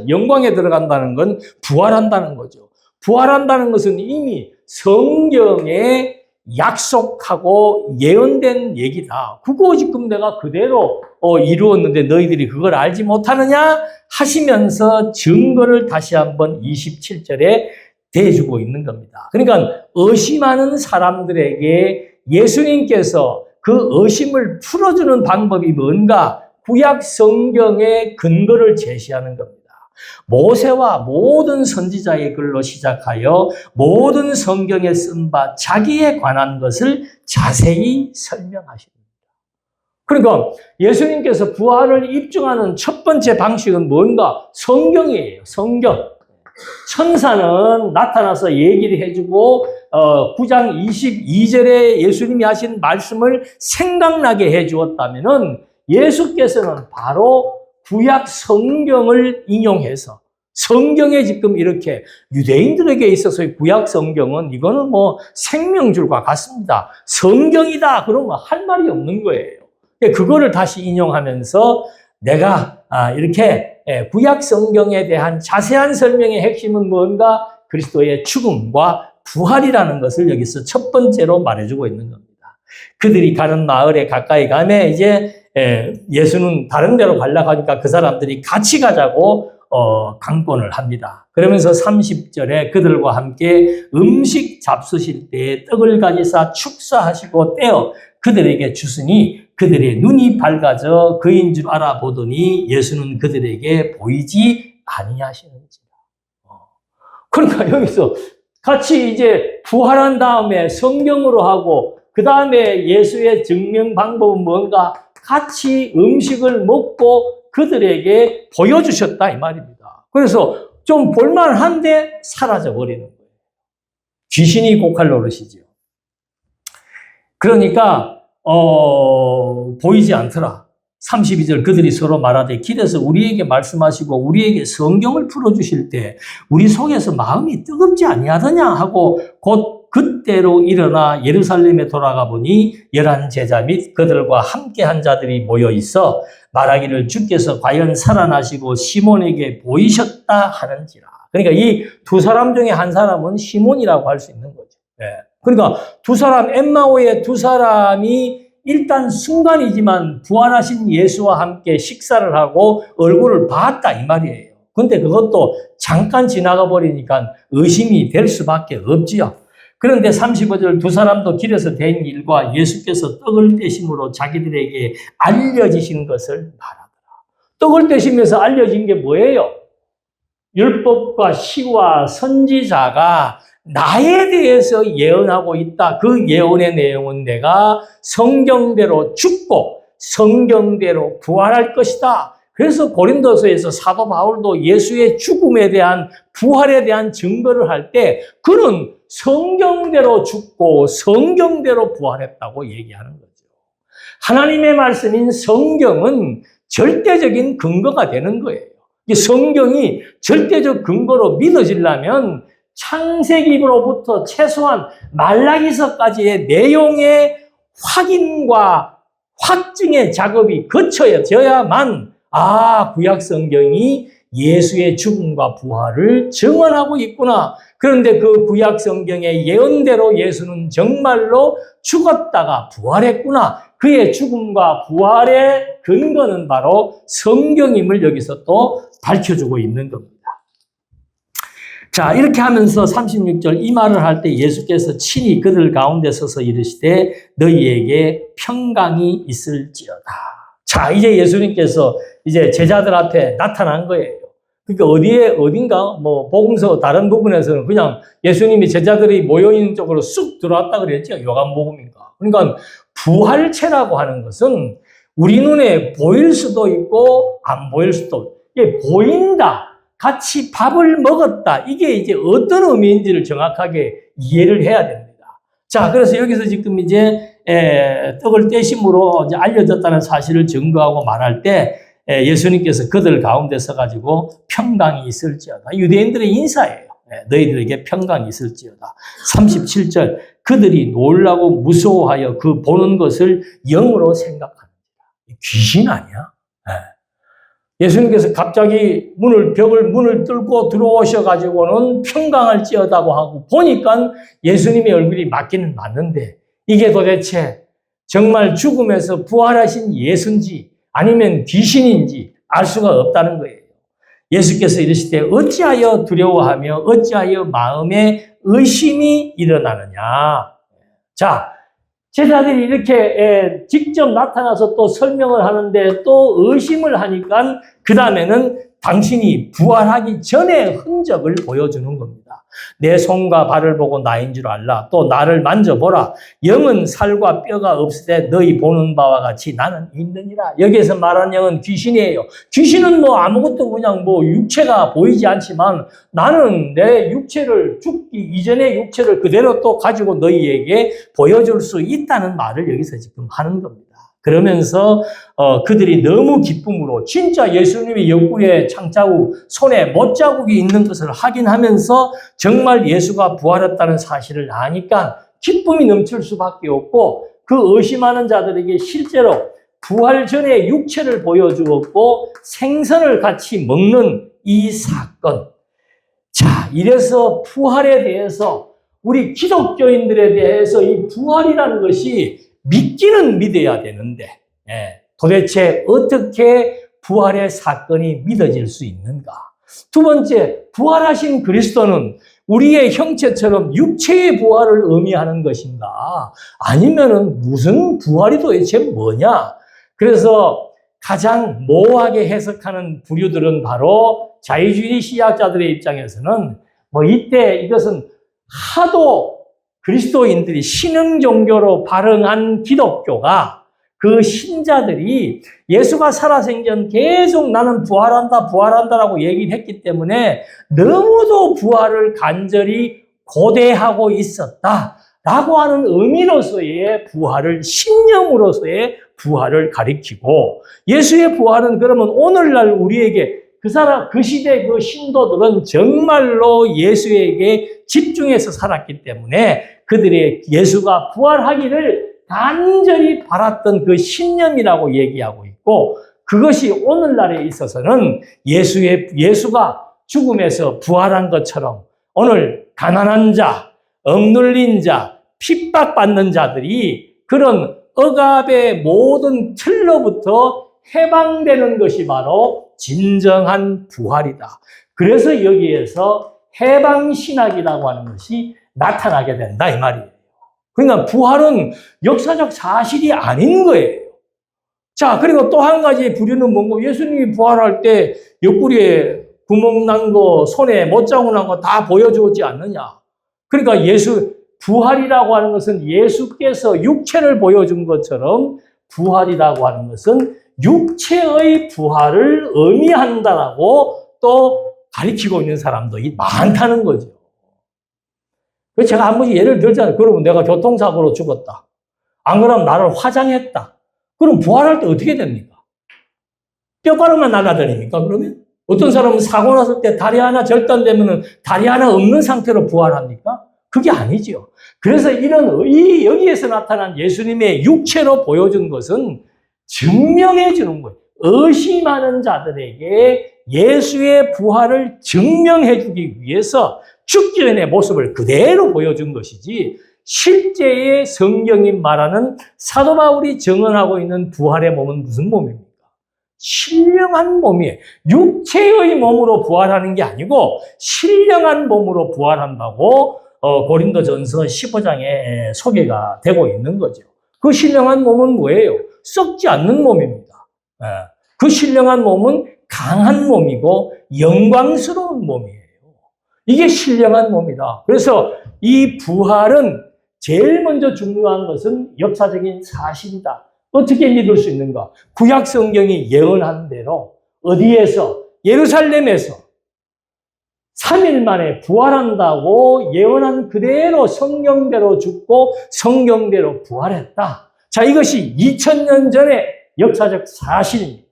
영광에 들어간다는 건 부활한다는 거죠. 부활한다는 것은 이미 성경에 약속하고 예언된 얘기다. 그거 지금 내가 그대로 이루었는데 너희들이 그걸 알지 못하느냐 하시면서 증거를 다시 한번 27절에 대주고 있는 겁니다. 그러니까 의심하는 사람들에게 예수님께서 그 의심을 풀어주는 방법이 뭔가 구약 성경의 근거를 제시하는 겁니다. 모세와 모든 선지자의 글로 시작하여 모든 성경에 쓴 바 자기에 관한 것을 자세히 설명하십니다. 그러니까 예수님께서 부활을 입증하는 첫 번째 방식은 뭔가? 성경이에요. 성경. 천사는 나타나서 얘기를 해주고 9장 22절에 예수님이 하신 말씀을 생각나게 해주었다면은 예수께서는 바로 구약 성경을 인용해서 성경에 지금 이렇게 유대인들에게 있어서의 구약 성경은 이거는 뭐 생명줄과 같습니다. 성경이다 그러면 할 말이 없는 거예요. 그거를 다시 인용하면서 내가 이렇게 구약 성경에 대한 자세한 설명의 핵심은 뭔가 그리스도의 죽음과 부활이라는 것을 여기서 첫 번째로 말해주고 있는 겁니다. 그들이 가는 마을에 가까이 가면 이제 예수는 다른 데로 가려고 하니까 그 사람들이 같이 가자고 강권을 합니다. 그러면서 30절에 그들과 함께 음식 잡수실 때에 떡을 가지사 축사하시고 떼어 그들에게 주시니 그들의 눈이 밝아져 그인 줄 알아보더니 예수는 그들에게 보이지 아니하시는지라. 그러니까 여기서 같이 이제 부활한 다음에 성경으로 하고 그 다음에 예수의 증명 방법은 뭔가 같이 음식을 먹고 그들에게 보여주셨다 이 말입니다. 그래서 좀 볼만한데 사라져버리는 거예요. 귀신이 고칼 노릇이죠. 그러니까 보이지 않더라. 32절 그들이 서로 말하되 길에서 우리에게 말씀하시고 우리에게 성경을 풀어주실 때 우리 속에서 마음이 뜨겁지 아니하더냐 하고 곧 그때로 일어나 예루살렘에 돌아가 보니 11 제자 및 그들과 함께한 자들이 모여 있어 말하기를 주께서 과연 살아나시고 시몬에게 보이셨다 하는지라. 그러니까 이 두 사람 중에 한 사람은 시몬이라고 할 수 있는 거죠. 네. 그러니까 두 사람, 엠마오의 두 사람이 일단 순간이지만 부활하신 예수와 함께 식사를 하고 얼굴을 봤다 이 말이에요. 근데 그것도 잠깐 지나가 버리니까 의심이 될 수밖에 없지요. 그런데 35절 두 사람도 길에서 된 일과 예수께서 떡을 떼심으로 자기들에게 알려지신 것을 말하더라. 떡을 떼시면서 알려진 게 뭐예요? 율법과 시와 선지자가 나에 대해서 예언하고 있다. 그 예언의 내용은 내가 성경대로 죽고 성경대로 부활할 것이다. 그래서 고린도서에서 사도 바울도 예수의 죽음에 대한 부활에 대한 증거를 할 때 그는 성경대로 죽고 성경대로 부활했다고 얘기하는 거죠. 하나님의 말씀인 성경은 절대적인 근거가 되는 거예요. 이 성경이 절대적 근거로 믿어지려면 창세기로부터 최소한 말라기서까지의 내용의 확인과 확증의 작업이 거쳐져야만 구약 성경이 예수의 죽음과 부활을 증언하고 있구나. 그런데 그 구약 성경의 예언대로 예수는 정말로 죽었다가 부활했구나. 그의 죽음과 부활의 근거는 바로 성경임을 여기서 또 밝혀주고 있는 겁니다. 자, 이렇게 하면서 36절 이 말을 할 때 예수께서 친히 그들 가운데 서서 이르시되 너희에게 평강이 있을지어다. 자, 이제 예수님께서 이제 제자들 앞에 나타난 거예요. 그러니까 어딘가 복음서 다른 부분에서는 그냥 예수님이 제자들이 모여있는 쪽으로 쑥 들어왔다 그랬죠. 요한복음인가. 그러니까 부활체라고 하는 것은 우리 눈에 보일 수도 있고 안 보일 수도 있고 이게 보인다. 같이 밥을 먹었다. 이게 이제 어떤 의미인지를 정확하게 이해를 해야 됩니다. 자, 그래서 여기서 지금 이제 떡을 떼심으로 이제 알려졌다는 사실을 증거하고 말할 때 예수님께서 그들 가운데 서가지고 평강이 있을지어다. 유대인들의 인사예요. 너희들에게 평강이 있을지어다. 37절 그들이 놀라고 무서워하여 그 보는 것을 영으로 생각합니다. 귀신 아니야? 예수님께서 갑자기 문을 뚫고 들어오셔가지고는 평강할지어다고 하고 보니까 예수님의 얼굴이 맞기는 맞는데 이게 도대체 정말 죽음에서 부활하신 예수인지 아니면 귀신인지 알 수가 없다는 거예요. 예수께서 이르시되 어찌하여 두려워하며 어찌하여 마음에 의심이 일어나느냐. 자, 제자들이 이렇게 직접 나타나서 또 설명을 하는데 또 의심을 하니까 그 다음에는 당신이 부활하기 전의 흔적을 보여주는 겁니다. 내 손과 발을 보고 나인 줄 알라. 또 나를 만져보라. 영은 살과 뼈가 없으되 너희 보는 바와 같이 나는 있느니라. 여기에서 말하는 영은 귀신이에요. 귀신은 아무것도 그냥 육체가 보이지 않지만 나는 내 육체를 죽기 이전의 육체를 그대로 또 가지고 너희에게 보여줄 수 있다는 말을 여기서 지금 하는 겁니다. 그러면서 그들이 너무 기쁨으로 진짜 예수님이 옆구리에 창자국, 손에 못자국이 있는 것을 확인하면서 정말 예수가 부활했다는 사실을 아니까 기쁨이 넘칠 수밖에 없고 그 의심하는 자들에게 실제로 부활 전에 육체를 보여주었고 생선을 같이 먹는 이 사건. 자, 이래서 부활에 대해서 우리 기독교인들에 대해서 이 부활이라는 것이 믿기는 믿어야 되는데 도대체 어떻게 부활의 사건이 믿어질 수 있는가? 두 번째, 부활하신 그리스도는 우리의 형체처럼 육체의 부활을 의미하는 것인가? 아니면은 무슨 부활이 도대체 뭐냐? 그래서 가장 모호하게 해석하는 부류들은 바로 자유주의 신학자들의 입장에서는 이때 이것은 하도 그리스도인들이 신흥 종교로 발흥한 기독교가 그 신자들이 예수가 살아생전 계속 나는 부활한다라고 얘기를 했기 때문에 너무도 부활을 간절히 고대하고 있었다. 라고 하는 의미로서의 부활을, 신념으로서의 부활을 가리키고, 예수의 부활은 그러면 오늘날 우리에게 그 시대 그 신도들은 정말로 예수에게 집중해서 살았기 때문에 그들의 예수가 부활하기를 간절히 바랐던 그 신념이라고 얘기하고 있고, 그것이 오늘날에 있어서는 예수가 죽음에서 부활한 것처럼 오늘 가난한 자, 억눌린 자, 핍박받는 자들이 그런 억압의 모든 틀로부터 해방되는 것이 바로 진정한 부활이다. 그래서 여기에서 해방신학이라고 하는 것이 나타나게 된다 이 말이에요. 그러니까 부활은 역사적 사실이 아닌 거예요. 자, 그리고 또 한 가지 부류는 뭔가, 예수님이 부활할 때 옆구리에 구멍 난 거, 손에 못자국 난 거 다 보여주지 않느냐. 그러니까 부활이라고 하는 것은 예수께서 육체를 보여준 것처럼 부활이라고 하는 것은 육체의 부활을 의미한다라고 또 가리키고 있는 사람들이 많다는 거죠. 그래서 제가 한 번씩 예를 들잖아요. 그러면 내가 교통사고로 죽었다. 안 그러면 나를 화장했다. 그럼 부활할 때 어떻게 됩니까? 뼈가루만 날아다닙니까, 그러면? 어떤 사람은 사고 났을 때 다리 하나 절단되면 다리 하나 없는 상태로 부활합니까? 그게 아니죠. 그래서 여기에서 나타난 예수님의 육체로 보여준 것은 증명해 주는 거예요. 의심하는 자들에게 예수의 부활을 증명해 주기 위해서 죽기 전의 모습을 그대로 보여준 것이지, 실제의 성경이 말하는 사도 바울이 증언하고 있는 부활의 몸은 무슨 몸입니까? 신령한 몸이에요. 육체의 몸으로 부활하는 게 아니고 신령한 몸으로 부활한다고 고린도전서 15장에 소개가 되고 있는 거죠. 그 신령한 몸은 뭐예요? 썩지 않는 몸입니다. 그 신령한 몸은 강한 몸이고 영광스러운 몸이에요. 이게 신령한 몸이다. 그래서 이 부활은 제일 먼저 중요한 것은 역사적인 사실이다. 어떻게 믿을 수 있는가? 구약 성경이 예언한 대로 어디에서? 예루살렘에서 3일 만에 부활한다고 예언한 그대로 성경대로 죽고 성경대로 부활했다. 자, 이것이 2000년 전의 역사적 사실입니다.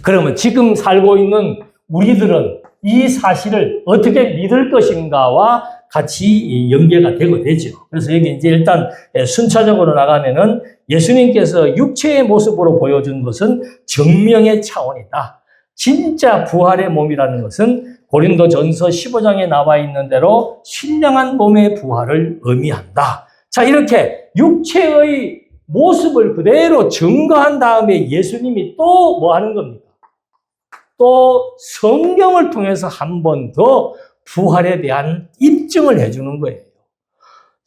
그러면 지금 살고 있는 우리들은 이 사실을 어떻게 믿을 것인가와 같이 연계가 되고 되죠. 그래서 여기 이제 일단 순차적으로 나가면은 예수님께서 육체의 모습으로 보여준 것은 증명의 차원이다. 진짜 부활의 몸이라는 것은 고린도전서 15장에 나와 있는 대로 신령한 몸의 부활을 의미한다. 자, 이렇게 육체의 모습을 그대로 증거한 다음에 예수님이 또 뭐 하는 겁니까? 또 성경을 통해서 한 번 더 부활에 대한 입증을 해주는 거예요.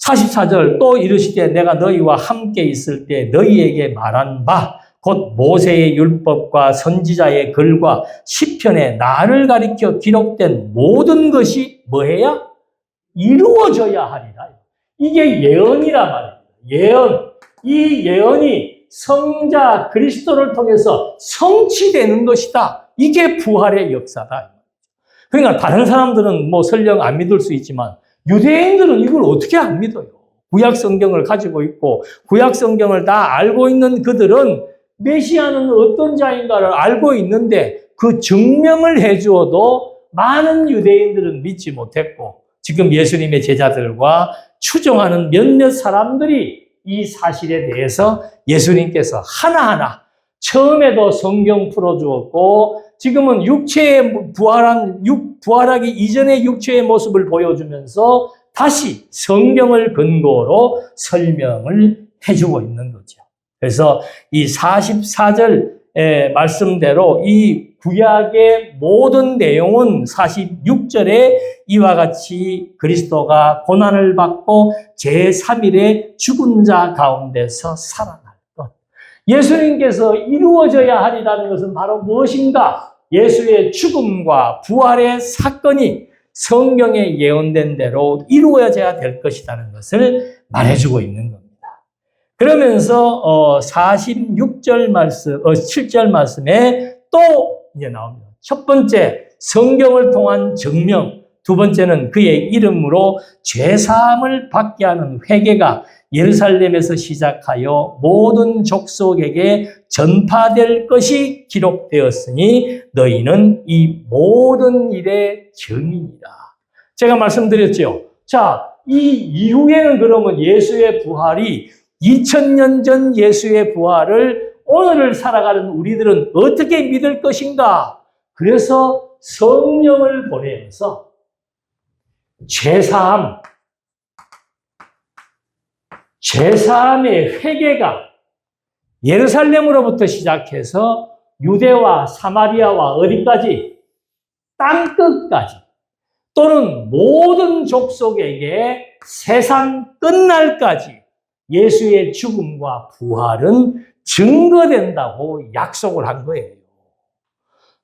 44절 또 이르시되 내가 너희와 함께 있을 때 너희에게 말한 바 곧 모세의 율법과 선지자의 글과 시편에 나를 가리켜 기록된 모든 것이 뭐해야? 이루어져야 하리라. 이게 예언이란 말이에요. 예언. 이 예언이 성자 그리스도를 통해서 성취되는 것이다. 이게 부활의 역사다. 그러니까 다른 사람들은 뭐 설령 안 믿을 수 있지만 유대인들은 이걸 어떻게 안 믿어요? 구약 성경을 가지고 있고 구약 성경을 다 알고 있는 그들은 메시아는 어떤 자인가를 알고 있는데 그 증명을 해주어도 많은 유대인들은 믿지 못했고 지금 예수님의 제자들과 추종하는 몇몇 사람들이 이 사실에 대해서 예수님께서 하나하나 처음에도 성경 풀어주었고 지금은 부활하기 이전의 육체의 모습을 보여주면서 다시 성경을 근거로 설명을 해주고 있는 거죠. 그래서 이 44절 말씀대로 이 구약의 모든 내용은 46절에 이와 같이 그리스도가 고난을 받고 제3일에 죽은 자 가운데서 살아날 것. 예수님께서 이루어져야 하리라는 것은 바로 무엇인가? 예수의 죽음과 부활의 사건이 성경에 예언된 대로 이루어져야 될 것이라는 것을 말해주고 있는 겁니다. 그러면서 46절 말씀, 7절 말씀에 또 이제 나옵니다. 첫 번째, 성경을 통한 증명. 두 번째는 그의 이름으로 죄사함을 받게 하는 회개가 예루살렘에서 시작하여 모든 족속에게 전파될 것이 기록되었으니 너희는 이 모든 일의 증인이라. 제가 말씀드렸죠. 자, 이 이후에는 그러면 예수의 부활이 2000년 전 예수의 부활을 오늘을 살아가는 우리들은 어떻게 믿을 것인가? 그래서 성령을 보내면서 죄사함의 회개가 예루살렘으로부터 시작해서 유대와 사마리아와 어디까지? 땅끝까지 또는 모든 족속에게 세상 끝날까지 예수의 죽음과 부활은 증거된다고 약속을 한 거예요.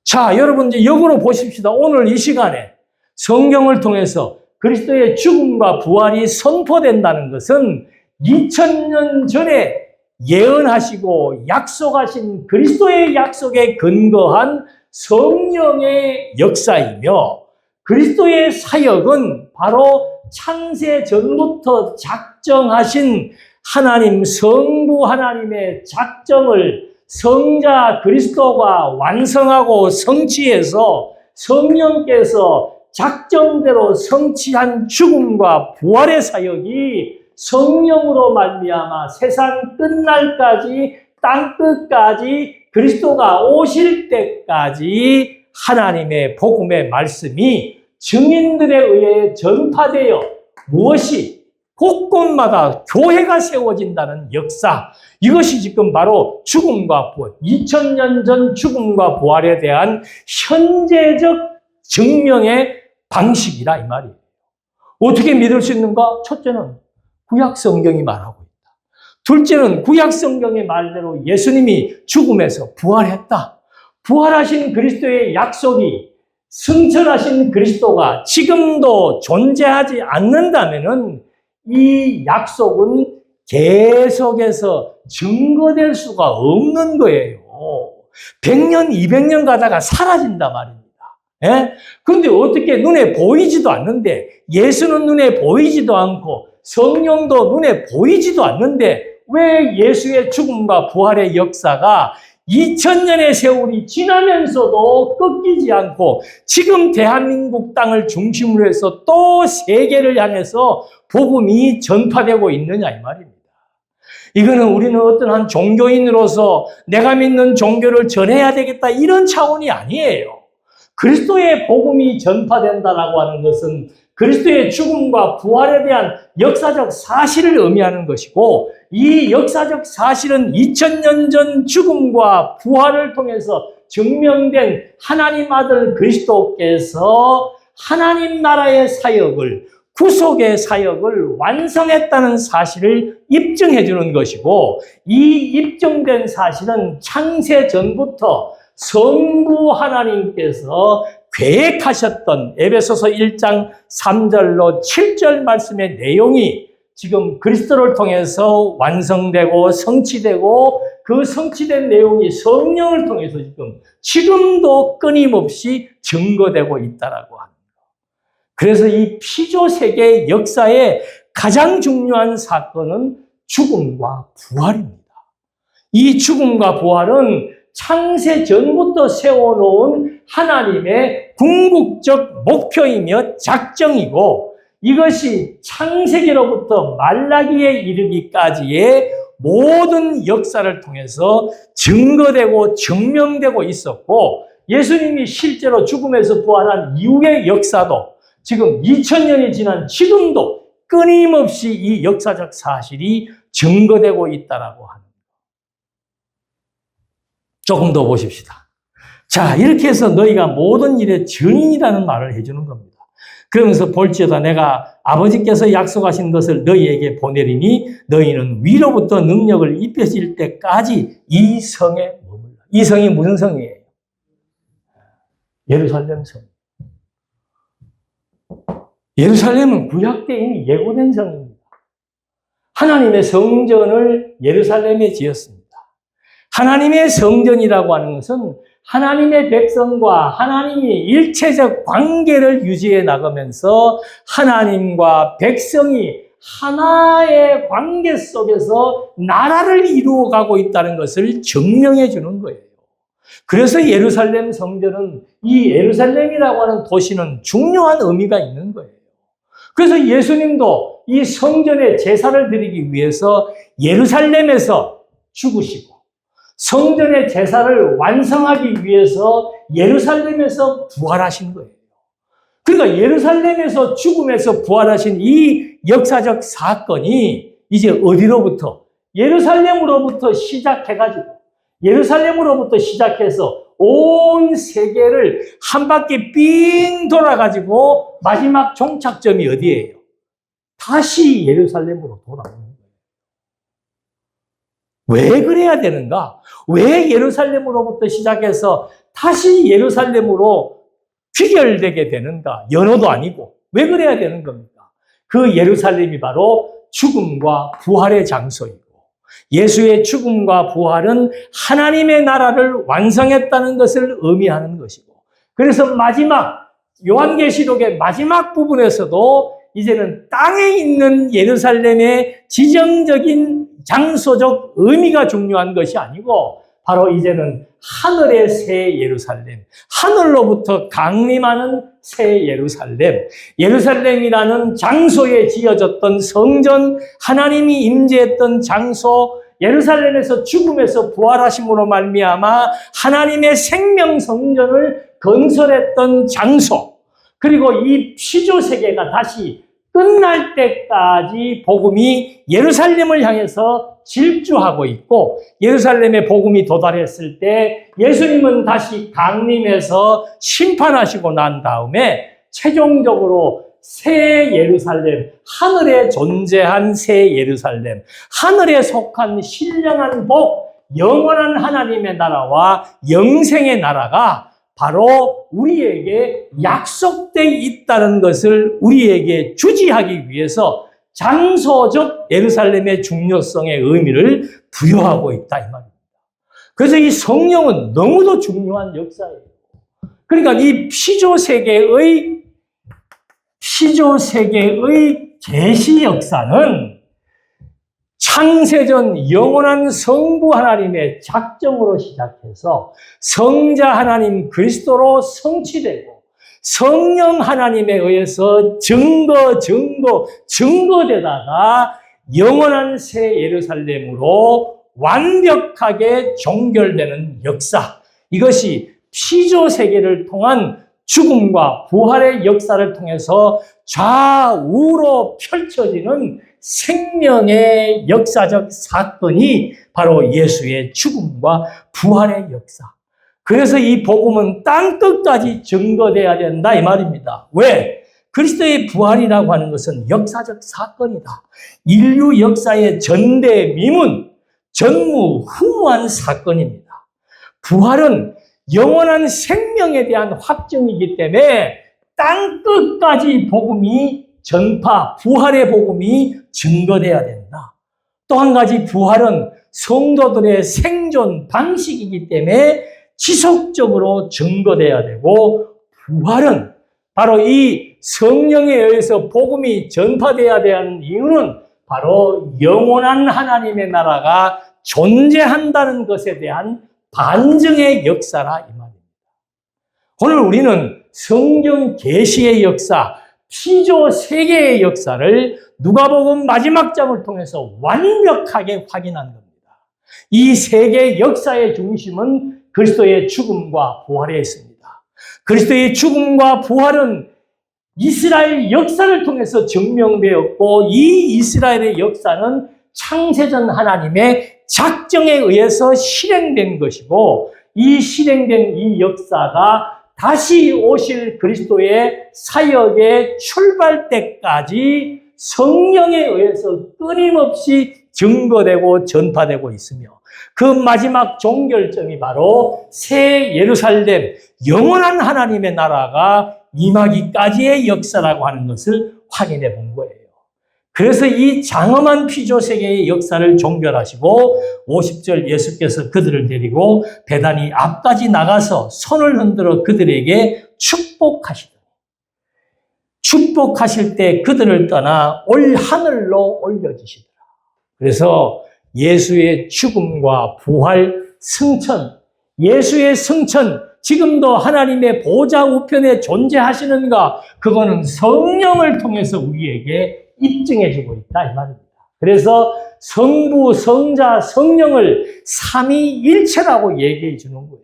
자, 여러분 이제 역으로 보십시다. 오늘 이 시간에 성경을 통해서 그리스도의 죽음과 부활이 선포된다는 것은 2000년 전에 예언하시고 약속하신 그리스도의 약속에 근거한 성령의 역사이며 그리스도의 사역은 바로 창세 전부터 작정하신 하나님 성부 하나님의 작정을 성자 그리스도가 완성하고 성취해서 성령께서 작정대로 성취한 죽음과 부활의 사역이 성령으로 말미암아 세상 끝날까지 땅 끝까지 그리스도가 오실 때까지 하나님의 복음의 말씀이 증인들에 의해 전파되어 무엇이 곳곳마다 교회가 세워진다는 역사, 이것이 지금 바로 죽음과 부활, 2000년 전 죽음과 부활에 대한 현재적 증명의 방식이라 이 말이에요. 어떻게 믿을 수 있는가? 첫째는 구약 성경이 말하고 있다. 둘째는 구약 성경의 말대로 예수님이 죽음에서 부활했다. 부활하신 그리스도의 약속이 승천하신 그리스도가 지금도 존재하지 않는다면은 이 약속은 계속해서 증거될 수가 없는 거예요. 100년, 200년 가다가 사라진단 말입니다. 예? 근데 어떻게 눈에 보이지도 않는데, 예수는 눈에 보이지도 않고, 성령도 눈에 보이지도 않는데, 왜 예수의 죽음과 부활의 역사가 2000년의 세월이 지나면서도 꺾이지 않고 지금 대한민국 땅을 중심으로 해서 또 세계를 향해서 복음이 전파되고 있느냐 이 말입니다. 이거는 우리는 어떤 한 종교인으로서 내가 믿는 종교를 전해야 되겠다 이런 차원이 아니에요. 그리스도의 복음이 전파된다라고 하는 것은 그리스도의 죽음과 부활에 대한 역사적 사실을 의미하는 것이고 이 역사적 사실은 2000년 전 죽음과 부활을 통해서 증명된 하나님 아들 그리스도께서 하나님 나라의 사역을 구속의 사역을 완성했다는 사실을 입증해 주는 것이고 이 입증된 사실은 창세 전부터 성부 하나님께서 계획하셨던 에베소서 1장 3절로 7절 말씀의 내용이 지금 그리스도를 통해서 완성되고 성취되고 그 성취된 내용이 성령을 통해서 지금도 끊임없이 증거되고 있다라고 합니다. 그래서 이 피조세계 역사의 가장 중요한 사건은 죽음과 부활입니다. 이 죽음과 부활은 창세 전부터 세워놓은 하나님의 궁극적 목표이며 작정이고 이것이 창세기로부터 말라기에 이르기까지의 모든 역사를 통해서 증거되고 증명되고 있었고 예수님이 실제로 죽음에서 부활한 이후의 역사도 지금 2000년이 지난 지금도 끊임없이 이 역사적 사실이 증거되고 있다라고 합니다. 조금 더 보십시다. 자, 이렇게 해서 너희가 모든 일의 증인이라는 말을 해주는 겁니다. 그러면서 볼지어다 내가 아버지께서 약속하신 것을 너희에게 보내리니 너희는 위로부터 능력을 입혀질 때까지 이 성에 머물라. 이 성이 무슨 성이에요? 예루살렘 성. 예루살렘은 구약 때 이미 예고된 성입니다. 하나님의 성전을 예루살렘에 지었습니다. 하나님의 성전이라고 하는 것은 하나님의 백성과 하나님이 일체적 관계를 유지해 나가면서 하나님과 백성이 하나의 관계 속에서 나라를 이루어가고 있다는 것을 증명해 주는 거예요. 그래서 예루살렘 성전은, 이 예루살렘이라고 하는 도시는 중요한 의미가 있는 거예요. 그래서 예수님도 이 성전에 제사를 드리기 위해서 예루살렘에서 죽으시고 성전의 제사를 완성하기 위해서 예루살렘에서 부활하신 거예요. 그러니까 예루살렘에서 죽음에서 부활하신 이 역사적 사건이 이제 어디로부터? 예루살렘으로부터 시작해가지고, 예루살렘으로부터 시작해서 온 세계를 한 바퀴 삥 돌아가지고 마지막 종착점이 어디예요? 다시 예루살렘으로 돌아오는 거예요. 왜 그래야 되는가? 왜 예루살렘으로부터 시작해서 다시 예루살렘으로 귀결되게 되는가? 연호도 아니고. 왜 그래야 되는 겁니까? 그 예루살렘이 바로 죽음과 부활의 장소이고, 예수의 죽음과 부활은 하나님의 나라를 완성했다는 것을 의미하는 것이고, 그래서 마지막, 요한계시록의 마지막 부분에서도 이제는 땅에 있는 예루살렘의 지정적인 장소적 의미가 중요한 것이 아니고 바로 이제는 하늘의 새 예루살렘, 하늘로부터 강림하는 새 예루살렘, 예루살렘이라는 장소에 지어졌던 성전, 하나님이 임재했던 장소, 예루살렘에서 죽음에서 부활하심으로 말미암아 하나님의 생명 성전을 건설했던 장소, 그리고 이 피조 세계가 다시 끝날 때까지 복음이 예루살렘을 향해서 질주하고 있고, 예루살렘에 복음이 도달했을 때 예수님은 다시 강림해서 심판하시고 난 다음에 최종적으로 새 예루살렘, 하늘에 존재한 새 예루살렘, 하늘에 속한 신령한 복, 영원한 하나님의 나라와 영생의 나라가 바로 우리에게 약속되어 있다는 것을 우리에게 주지하기 위해서 장소적 예루살렘의 중요성의 의미를 부여하고 있다 이 말입니다. 그래서 이 성령은 너무도 중요한 역사예요. 그러니까 이 피조 세계의 계시 역사는 창세전 영원한 성부 하나님의 작정으로 시작해서 성자 하나님 그리스도로 성취되고 성령 하나님에 의해서 증거되다가 영원한 새 예루살렘으로 완벽하게 종결되는 역사. 이것이 피조 세계를 통한 죽음과 부활의 역사를 통해서 좌우로 펼쳐지는 생명의 역사적 사건이 바로 예수의 죽음과 부활의 역사. 그래서 이 복음은 땅끝까지 증거돼야 된다 이 말입니다. 왜? 그리스도의 부활이라고 하는 것은 역사적 사건이다. 인류 역사의 전대미문, 전무후무한 사건입니다. 부활은 영원한 생명에 대한 확증이기 때문에 땅끝까지 복음이 부활의 복음이 증거돼야 된다. 또 한 가지 부활은 성도들의 생존 방식이기 때문에 지속적으로 증거돼야 되고, 부활은 바로 이 성령에 의해서 복음이 전파돼야 되는 이유는 바로 영원한 하나님의 나라가 존재한다는 것에 대한 반증의 역사라 이 말입니다. 오늘 우리는 성경 계시의 역사, 피조 세계의 역사를 누가복음 마지막 장을 통해서 완벽하게 확인한 겁니다. 이 세계 역사의 중심은 그리스도의 죽음과 부활에 있습니다. 그리스도의 죽음과 부활은 이스라엘 역사를 통해서 증명되었고, 이 이스라엘의 역사는 창세전 하나님의 작정에 의해서 실행된 것이고, 이 실행된 이 역사가 다시 오실 그리스도의 사역의 출발 때까지 성령에 의해서 끊임없이 증거되고 전파되고 있으며, 그 마지막 종결점이 바로 새 예루살렘, 영원한 하나님의 나라가 임하기까지의 역사라고 하는 것을 확인해 본 거예요. 그래서 이 장엄한 피조 세계의 역사를 종결하시고 50절 예수께서 그들을 데리고 베다니 앞까지 나가서 손을 흔들어 그들에게 축복하시더니 축복하실 때 그들을 떠나 올 하늘로 올려주시더라. 그래서 예수의 죽음과 부활, 승천, 예수의 승천, 지금도 하나님의 보좌 우편에 존재하시는가? 그거는 성령을 통해서 우리에게 입증해주고 있다 이 말입니다. 그래서 성부, 성자, 성령을 삼위일체라고 얘기해 주는 거예요.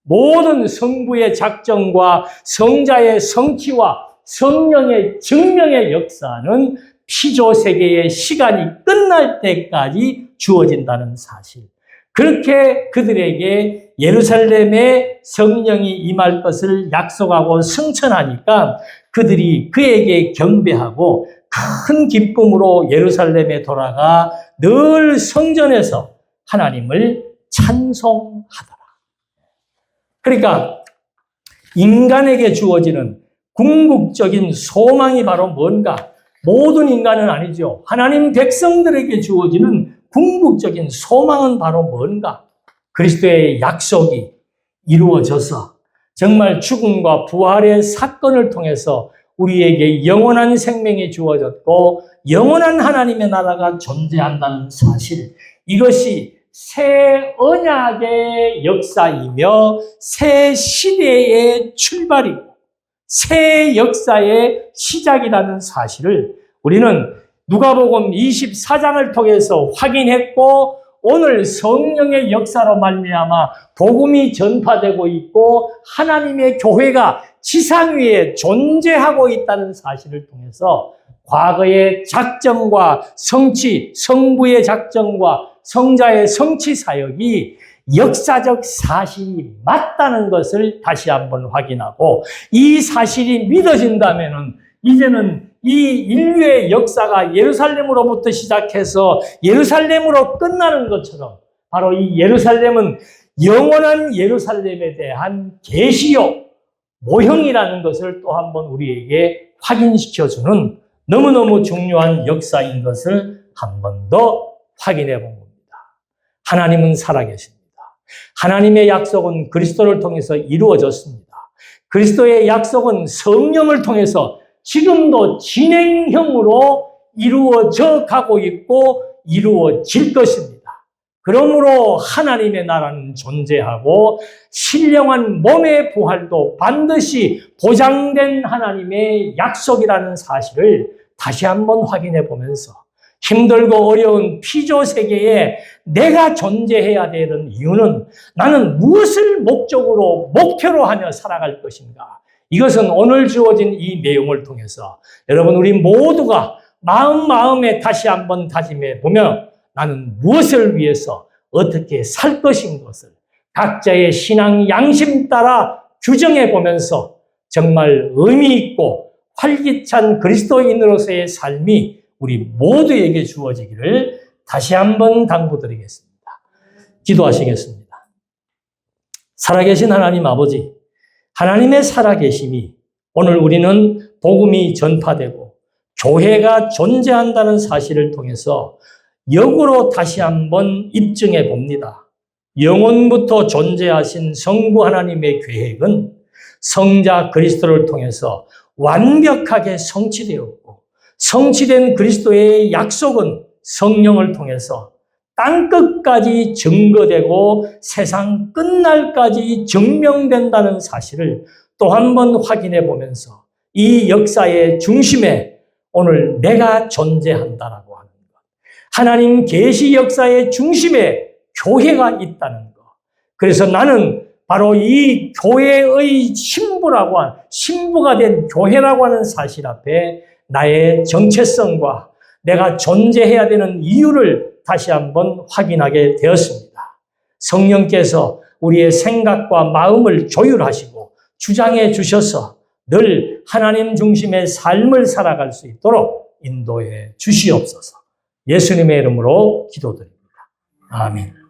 모든 성부의 작정과 성자의 성취와 성령의 증명의 역사는 피조세계의 시간이 끝날 때까지 주어진다는 사실. 그렇게 그들에게 예루살렘에 성령이 임할 것을 약속하고 승천하니까 그들이 그에게 경배하고 큰 기쁨으로 예루살렘에 돌아가 늘 성전에서 하나님을 찬송하더라. 그러니까 인간에게 주어지는 궁극적인 소망이 바로 뭔가? 모든 인간은 아니죠. 하나님 백성들에게 주어지는 궁극적인 소망은 바로 뭔가? 그리스도의 약속이 이루어져서 정말 죽음과 부활의 사건을 통해서 우리에게 영원한 생명이 주어졌고 영원한 하나님의 나라가 존재한다는 사실, 이것이 새 언약의 역사이며 새 시대의 출발이고 새 역사의 시작이라는 사실을 우리는 누가복음 24장을 통해서 확인했고 오늘 성령의 역사로 말미암아 복음이 전파되고 있고 하나님의 교회가 지상 위에 존재하고 있다는 사실을 통해서 과거의 작정과 성취, 성부의 작정과 성자의 성취 사역이 역사적 사실이 맞다는 것을 다시 한번 확인하고 이 사실이 믿어진다면은 이제는 이 인류의 역사가 예루살렘으로부터 시작해서 예루살렘으로 끝나는 것처럼 바로 이 예루살렘은 영원한 예루살렘에 대한 계시요 모형이라는 것을 또 한번 우리에게 확인시켜주는 너무너무 중요한 역사인 것을 한 번 더 확인해 본 겁니다. 하나님은 살아계십니다. 하나님의 약속은 그리스도를 통해서 이루어졌습니다. 그리스도의 약속은 성령을 통해서 지금도 진행형으로 이루어져 가고 있고 이루어질 것입니다. 그러므로 하나님의 나라는 존재하고 신령한 몸의 부활도 반드시 보장된 하나님의 약속이라는 사실을 다시 한번 확인해 보면서 힘들고 어려운 피조 세계에 내가 존재해야 되는 이유는 나는 무엇을 목적으로 목표로 하며 살아갈 것인가? 이것은 오늘 주어진 이 내용을 통해서 여러분 우리 모두가 마음에 다시 한번 다짐해 보면 나는 무엇을 위해서 어떻게 살 것인 것을 각자의 신앙 양심 따라 규정해 보면서 정말 의미 있고 활기찬 그리스도인으로서의 삶이 우리 모두에게 주어지기를 다시 한번 당부드리겠습니다. 기도하시겠습니다. 살아계신 하나님 아버지, 하나님의 살아계심이 오늘 우리는 복음이 전파되고 교회가 존재한다는 사실을 통해서 역으로 다시 한번 입증해 봅니다. 영원부터 존재하신 성부 하나님의 계획은 성자 그리스도를 통해서 완벽하게 성취되었고 성취된 그리스도의 약속은 성령을 통해서 땅끝까지 증거되고 세상 끝날까지 증명된다는 사실을 또 한 번 확인해 보면서 이 역사의 중심에 오늘 내가 존재한다라고 하는 것. 하나님 계시 역사의 중심에 교회가 있다는 것. 그래서 나는 바로 이 교회의 신부가 된 교회라고 하는 사실 앞에 나의 정체성과 내가 존재해야 되는 이유를 다시 한번 확인하게 되었습니다. 성령께서 우리의 생각과 마음을 조율하시고 주장해 주셔서 늘 하나님 중심의 삶을 살아갈 수 있도록 인도해 주시옵소서. 예수님의 이름으로 기도드립니다. 아멘.